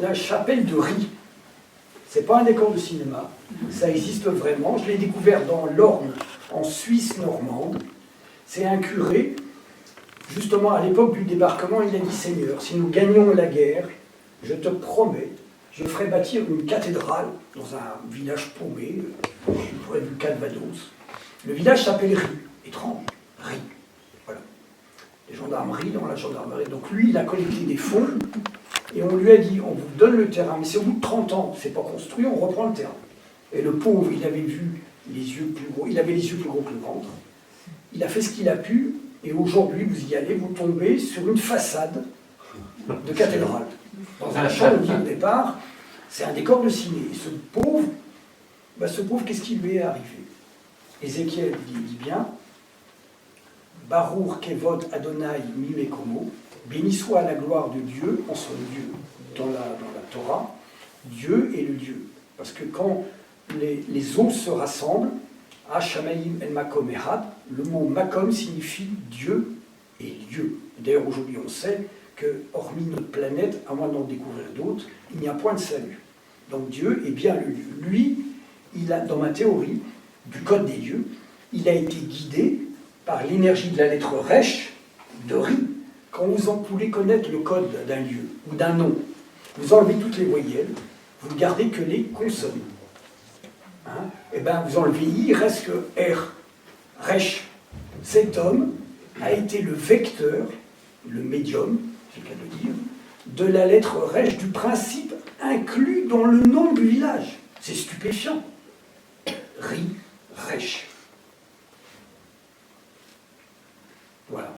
la chapelle de Rie. C'est pas un décor de cinéma, ça existe vraiment. Je l'ai découvert dans l'Orne, en Suisse normande. C'est un curé, justement à l'époque du débarquement, il a dit: Seigneur, si nous gagnons la guerre, je te promets, je ferai bâtir une cathédrale dans un village paumé, je pourrais vu Calvados. Le village s'appelle Rie, étrange, Rie. Voilà. Les gendarmeries dans la gendarmerie. Donc lui, il a collecté des fonds. Et on lui a dit: on vous donne le terrain, mais c'est au bout de 30 ans, c'est pas construit, on reprend le terrain. Et le pauvre, il avait vu les yeux plus gros, il avait les yeux plus gros que le ventre. Il a fait ce qu'il a pu, et aujourd'hui, vous y allez, vous tombez sur une façade de cathédrale. Dans un champ, on dit au départ, c'est un décor de ciné. Et ce pauvre, qu'est-ce qui lui est arrivé? Ézéchiel dit bien: Baruch Kevod Adonai Mimekomo, béni soit la gloire de Dieu en son Dieu. Dans la Torah, Dieu est le Dieu. Parce que quand les eaux se rassemblent, Hashamaim El Makom Ehad, le mot Makom signifie Dieu et lieu. D'ailleurs, aujourd'hui, on sait que, hormis notre planète, à moins d'en découvrir d'autres, il n'y a point de salut. Donc Dieu est bien le lieu. Lui, il a, dans ma théorie du code des dieux, il a été guidé par l'énergie de la lettre Resh de Ri. Quand vous voulez connaître le code d'un lieu ou d'un nom, vous enlevez toutes les voyelles, vous ne gardez que les consonnes. Hein? Et bien, vous enlevez I, il reste que R. Resh. Cet homme a été le vecteur, le médium, c'est le cas de dire, de la lettre Resh, du principe inclus dans le nom du village. C'est stupéfiant. Ri, Resh. Voilà.